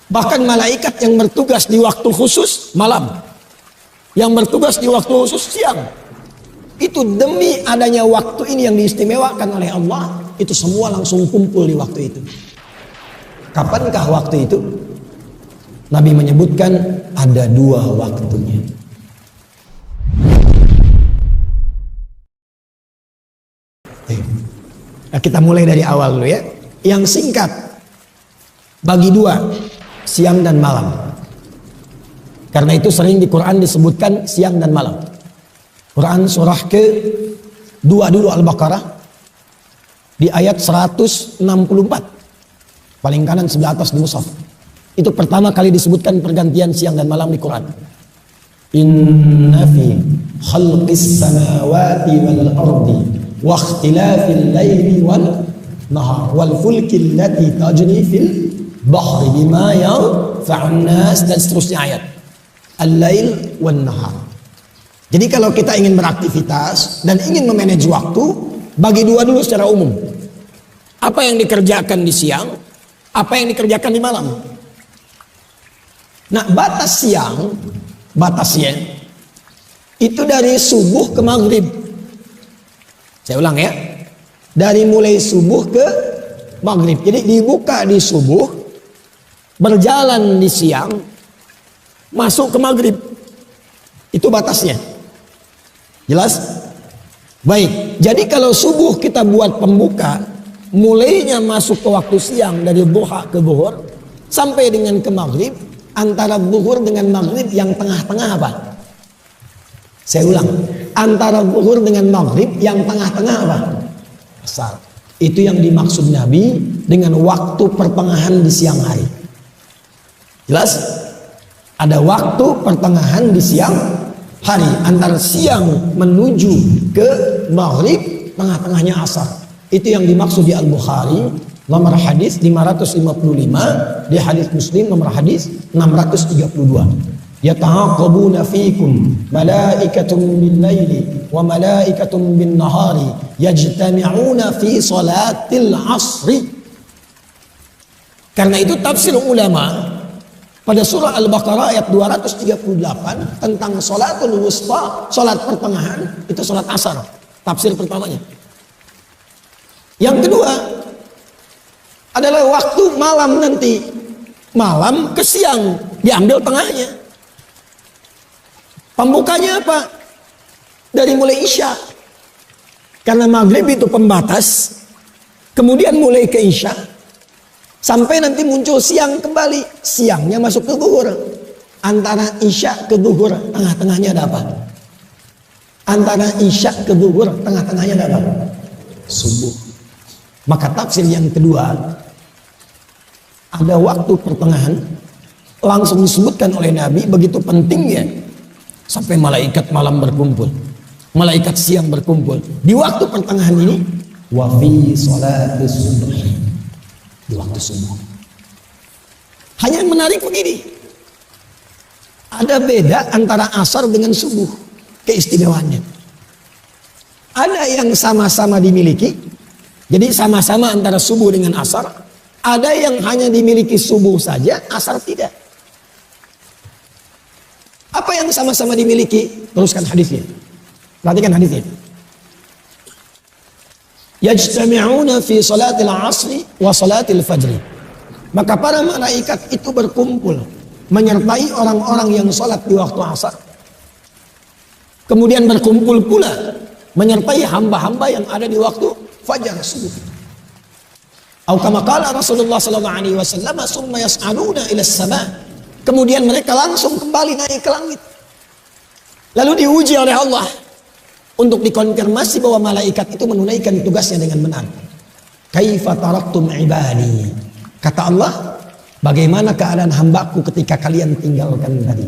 Bahkan malaikat yang bertugas di waktu khusus malam, yang bertugas di waktu khusus siang, itu demi adanya waktu ini yang diistimewakan oleh Allah, itu semua langsung kumpul di waktu itu. Kapankah waktu itu? Nabi menyebutkan ada 2 waktunya. Nah, kita mulai dari awal dulu ya. Yang singkat, bagi 2, siang dan malam. Karena itu sering di Quran disebutkan siang dan malam. Quran surah ke-2 dulu Al-Baqarah di ayat 164. Paling kanan sebelah atas di mushaf. Itu pertama kali disebutkan pergantian siang dan malam di Quran. Inna fi khalqis samawati wal ardi wa ikhtilafil laili wan nahar wal fulki allati tajri fil bahri bima yanfa'un nas, dan seterusnya ayat. Al-lail wan nahar. Jadi kalau kita ingin beraktivitas dan ingin memanage waktu, bagi 2 dulu secara umum. Apa yang dikerjakan di siang, apa yang dikerjakan di malam. Nah, batas siang, batasnya itu dari subuh ke maghrib. Saya ulang ya. Dari mulai subuh ke maghrib. Jadi dibuka di subuh, berjalan di siang, masuk ke maghrib. Itu batasnya. Jelas? Baik. Jadi kalau subuh kita buat pembuka, mulainya masuk ke waktu siang dari duha ke zuhur sampai dengan ke maghrib. Antara zuhur dengan maghrib yang tengah-tengah apa? Saya ulang. Antara zuhur dengan maghrib yang tengah-tengah apa? Asar. Itu yang dimaksud Nabi dengan waktu pertengahan di siang hari. Jelas? Ada waktu pertengahan di siang hari. Antara siang menuju ke maghrib, tengah-tengahnya asar. Itu yang dimaksud di Al-Bukhari. Nomor hadis 555, di hadis Muslim nomor hadis 632. Yata'aqabuna fikum malaikatun bil-laili wa malaikatun bin-nahari yajtami'una fi salatil asri. Karena itu tafsir ulama pada surah Al-Baqarah ayat 238 tentang salatul wusta, salat pertengahan, itu salat asar. Tafsir pertamanya. Yang kedua adalah waktu malam nanti. Malam ke siang, diambil tengahnya. Pembukanya apa? Dari mulai Isya. Karena maghrib itu pembatas. Kemudian mulai ke Isya. Sampai nanti muncul siang kembali. Siangnya masuk ke zuhur. Antara Isya ke zuhur, tengah-tengahnya ada apa? Antara Isya ke zuhur, tengah-tengahnya ada apa? Subuh. Maka tafsir yang kedua, ada waktu pertengahan langsung disebutkan oleh Nabi, begitu pentingnya sampai malaikat malam berkumpul, malaikat siang berkumpul di waktu pertengahan ini. Wa fi sholatis subuh, di waktu subuh. Hanya yang menarik begini, ada beda antara asar dengan subuh, keistimewaannya. Ada yang sama-sama dimiliki, jadi sama-sama antara subuh dengan asar. Ada yang hanya dimiliki subuh saja, asar tidak. Apa yang sama-sama dimiliki? Teruskan hadisnya. Perhatikan hadisnya. Yajtami'una fi salatil asri wa salatil fajri. Maka para malaikat itu berkumpul menyertai orang-orang yang salat di waktu asar. Kemudian berkumpul pula menyertai hamba-hamba yang ada di waktu fajar subuh. Atau kama qala Rasulullah sallallahu alaihi wasallam, summa yas'aluna ila as-sama'. Kemudian mereka langsung kembali naik ke langit. Lalu diuji oleh Allah untuk dikonfirmasi bahwa malaikat itu menunaikan tugasnya dengan benar. Kaifa taraktum ibadi? Kata Allah, bagaimana keadaan hambaku ketika kalian tinggalkan tadi?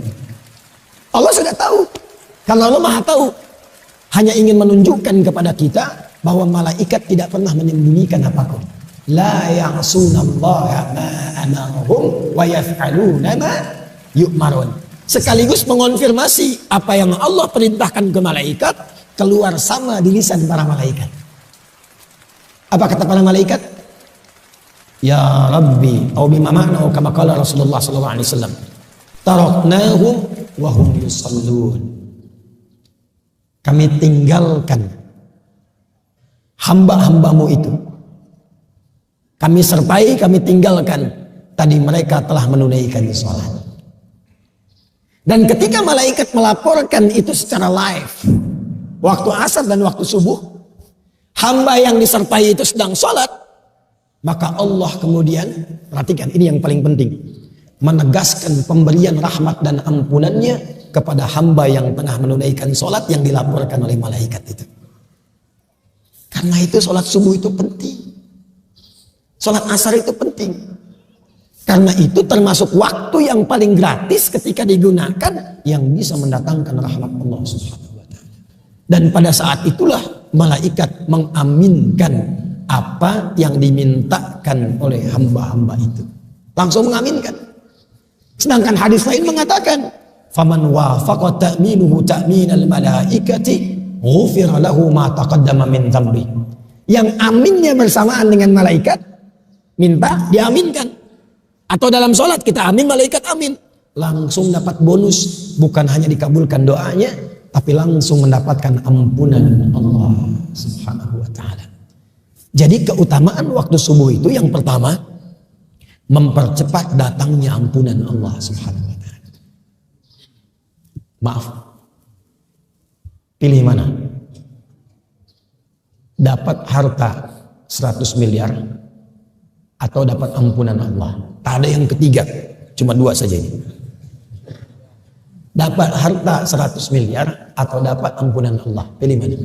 Allah sudah tahu. Karena Allah Maha tahu. Hanya ingin menunjukkan kepada kita bahwa malaikat tidak pernah menyembunyikan apapun. La ya'sunallaha ma amarahum wa yaf'aluna ma yu'marun. Sekaligus mengonfirmasi apa yang Allah perintahkan ke malaikat keluar sama di lisan para malaikat. Apa kata para malaikat? Ya Rabbi, atau bima ma'na kama qala Rasulullah sallallahu alaihi wasallam, taraknahum wa hum yusallun. Kami tinggalkan hamba-hambamu itu. Kami sertai, kami tinggalkan. Tadi mereka telah menunaikan sholat. Dan ketika malaikat melaporkan itu secara live, waktu asar dan waktu subuh, hamba yang disertai itu sedang sholat, maka Allah kemudian, perhatikan ini yang paling penting, menegaskan pemberian rahmat dan ampunannya kepada hamba yang tengah menunaikan sholat yang dilaporkan oleh malaikat itu. Karena itu sholat subuh itu penting. Sholat asar itu penting. Karena itu termasuk waktu yang paling gratis ketika digunakan yang bisa mendatangkan rahmat Allah Subhanahu wa ta'ala. Dan pada saat itulah malaikat mengaminkan apa yang dimintakan oleh hamba-hamba itu. Langsung mengaminkan. Sedangkan hadis lain mengatakan, "Faman wafaqa ta'minuhu ta'minal malaikati, ghufira lahu ma taqaddama min dzambi." Yang aminnya bersamaan dengan malaikat, minta diaminkan. Atau dalam sholat kita amin, malaikat amin. Langsung dapat bonus. Bukan hanya dikabulkan doanya, tapi langsung mendapatkan ampunan Allah Subhanahu wa ta'ala. Jadi keutamaan waktu subuh itu yang pertama, mempercepat datangnya ampunan Allah Subhanahu wa ta'ala. Maaf, pilih mana? Dapat harta 100 miliar atau dapat ampunan Allah? Tak ada yang ketiga, cuma dua saja ini. Dapat harta 100 miliar atau dapat ampunan Allah? Pilih mana?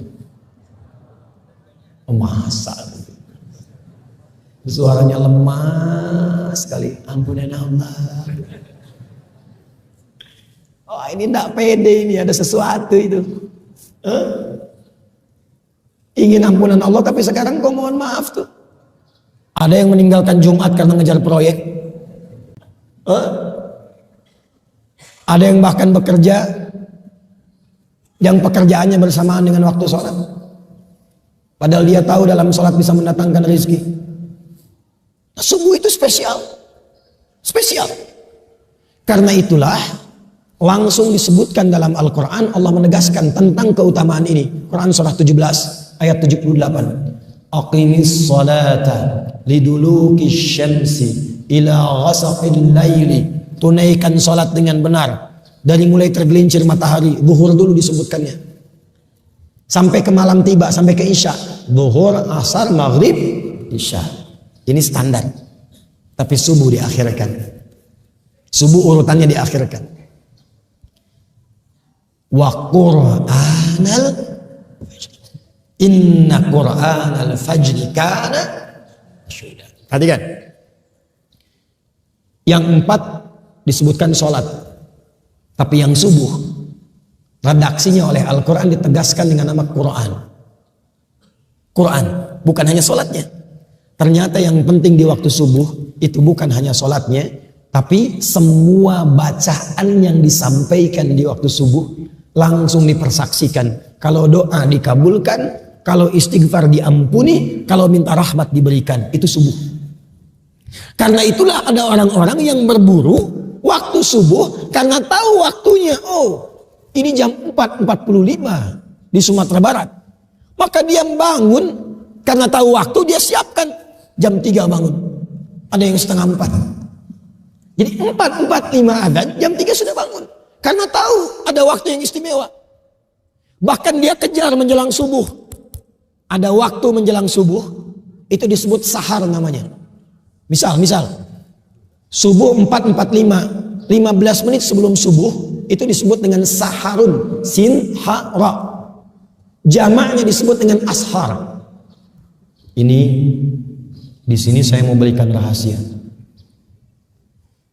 Masa suaranya lemah sekali. Ampunan Allah. Oh, ini tidak pede, ini ada sesuatu itu. Ingin ampunan Allah tapi sekarang kok mohon maaf tuh. Ada yang meninggalkan Jumat karena ngejar proyek. Ada yang bahkan bekerja yang pekerjaannya bersamaan dengan waktu sholat. Padahal dia tahu dalam sholat bisa mendatangkan rezeki. Subuh itu spesial. Spesial. Karena itulah langsung disebutkan dalam Al-Quran, Allah menegaskan tentang keutamaan ini. Quran surah 17 ayat 78. Aqimis salata liduluki syamsi ila ghasaqil laili. Tunaikan sholat dengan benar. Dari mulai tergelincir matahari, zuhur dulu disebutkannya. Sampai ke malam tiba, sampai ke isya. Zuhur, asar, maghrib, isya. Ini standar. Tapi subuh diakhirkan. Subuh urutannya diakhirkan. Wa qur'anal fajr. Inna qur'anal fajri kana mashhuda. Perhatikan. Yang 4 disebutkan sholat. Tapi yang subuh redaksinya oleh Al-Quran ditegaskan dengan nama Quran. Quran, bukan hanya sholatnya. Ternyata yang penting di waktu subuh itu bukan hanya sholatnya, tapi semua bacaan yang disampaikan di waktu subuh langsung dipersaksikan. Kalau doa dikabulkan, kalau istighfar diampuni, kalau minta rahmat diberikan. Itu subuh. Karena itulah ada orang-orang yang berburu waktu subuh karena tahu waktunya. Oh, ini jam 4.45 di Sumatera Barat. Maka dia bangun karena tahu waktu, dia siapkan jam 3 bangun. Ada yang setengah 4. Jadi 4.45 adzan, jam 3 sudah bangun. Karena tahu ada waktu yang istimewa. Bahkan dia kejar menjelang subuh. Ada waktu menjelang subuh, itu disebut sahar namanya. Misal subuh 4.45, 15 menit sebelum subuh itu disebut dengan saharun, sin ha ra. Jamaknya disebut dengan ashar. Ini di sini saya mau berikan rahasia.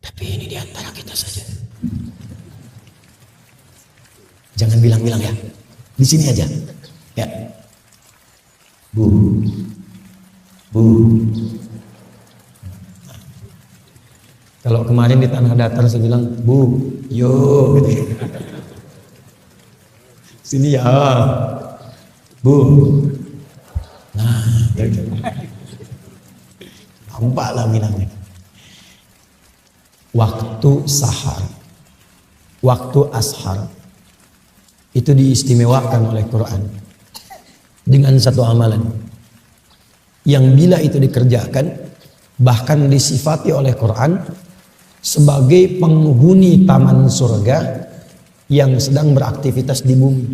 Tapi ini di antara kita saja. Jangan bilang-bilang ya. Di sini aja. Ya. Bu. Kalau kemarin di Tanah Datar saya bilang, Bu, yo, gitu. Sini ya, Bu. Nah, gitu. Nampaklah bilangnya. Waktu sahar, waktu ashar, itu diistimewakan oleh Quran dengan satu amalan yang bila itu dikerjakan bahkan disifati oleh Quran sebagai penghuni taman surga yang sedang beraktivitas di bumi.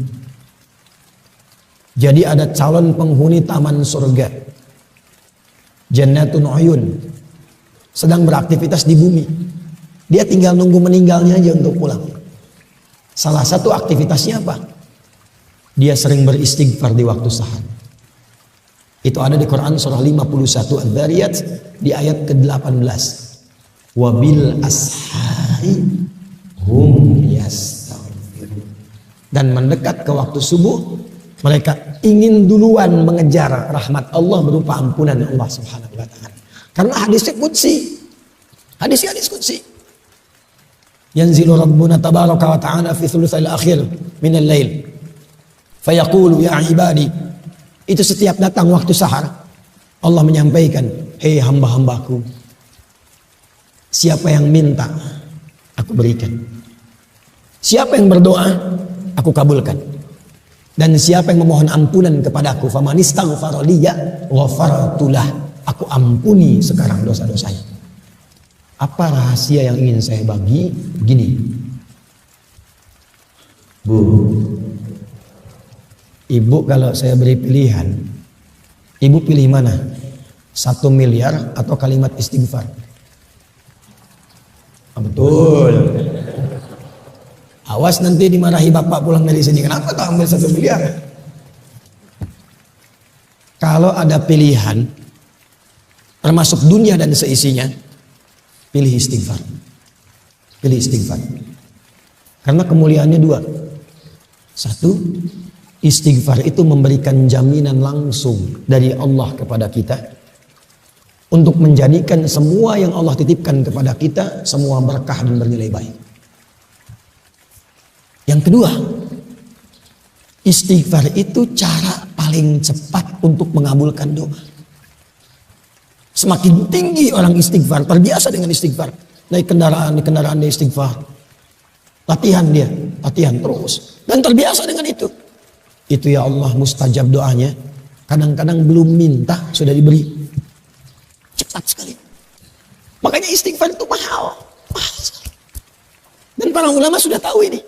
Jadi ada calon penghuni taman surga, Jannatun Uyun, sedang beraktivitas di bumi. Dia tinggal nunggu meninggalnya aja untuk pulang. Salah satu aktivitasnya apa? Dia sering beristighfar di waktu sahar. Itu ada di Quran surah 51 Adz-Dzariyat di ayat ke-18. Wabil ashari hum yastaghfirun. Dan mendekat ke waktu subuh, mereka ingin duluan mengejar rahmat Allah berupa ampunan Allah Subhanahu wa taala. Karena hadisnya qudsi. Hadis qudsi. Yanzilu Rabbuna tabaraka wa ta'ala fi thuluthil akhir minal lail. Fayaqulu ya ibadi. Itu setiap datang waktu sahar, Allah menyampaikan, hei hamba-hambaku, siapa yang minta, aku berikan. Siapa yang berdoa, aku kabulkan. Dan siapa yang memohon ampunan kepadaku, faman istaghfara liya ghafartu lah, aku ampuni sekarang dosa-dosanya. Apa rahasia yang ingin saya bagi? Begini, Bu, Ibu kalau saya beri pilihan, Ibu pilih mana? 1 miliar atau kalimat istighfar? Betul. Awas nanti dimarahi bapak pulang dari sini. Kenapa kau ambil 1 miliar? Kalau ada pilihan, termasuk dunia dan seisinya, pilih istighfar. Pilih istighfar. Karena kemuliaannya 2. 1, istighfar itu memberikan jaminan langsung dari Allah kepada kita untuk menjadikan semua yang Allah titipkan kepada kita semua berkah dan bernilai baik. Yang kedua, istighfar itu cara paling cepat untuk mengabulkan doa. Semakin tinggi orang istighfar, terbiasa dengan istighfar, naik kendaraan, di kendaraan dia istighfar, latihan terus, dan terbiasa dengan itu. Itu ya Allah mustajab doanya. Kadang-kadang belum minta sudah diberi. Cepat sekali. Makanya istighfar itu mahal sekali. Dan para ulama sudah tahu ini.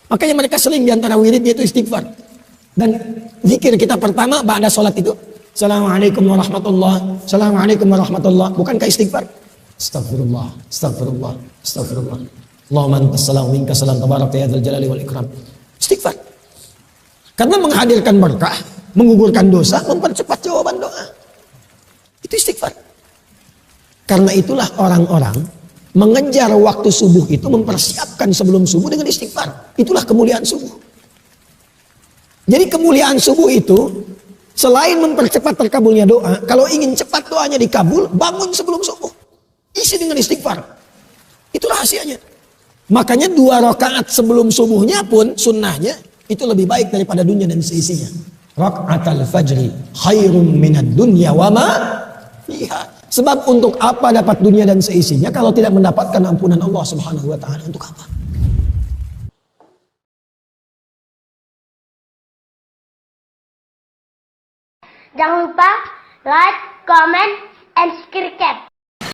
Makanya mereka sering diantara wiridnya itu istighfar. Dan zikir kita pertama ba'da sholat itu, Assalamualaikum warahmatullah, Assalamualaikum warahmatullah. Bukankah istighfar? Astagfirullah, astagfirullah, astagfirullah. Allahumma antas salam minka salam tabaraka ya dzal jalali wal ikram. Istighfar. Karena menghadirkan berkah, menggugurkan dosa, mempercepat jawaban doa. Itu istighfar. Karena itulah orang-orang mengejar waktu subuh itu, mempersiapkan sebelum subuh dengan istighfar. Itulah kemuliaan subuh. Jadi kemuliaan subuh itu, selain mempercepat terkabulnya doa, kalau ingin cepat doanya dikabul, bangun sebelum subuh. Isi dengan istighfar. Itu rahasianya. Makanya 2 rakaat sebelum subuhnya pun sunnahnya itu lebih baik daripada dunia dan seisinya. Rakaatul fajri khairum minad dunya wa ma fiha. Sebab untuk apa dapat dunia dan seisinya kalau tidak mendapatkan ampunan Allah Subhanahu wa taala? Untuk apa? Jangan lupa like, comment, and subscribe.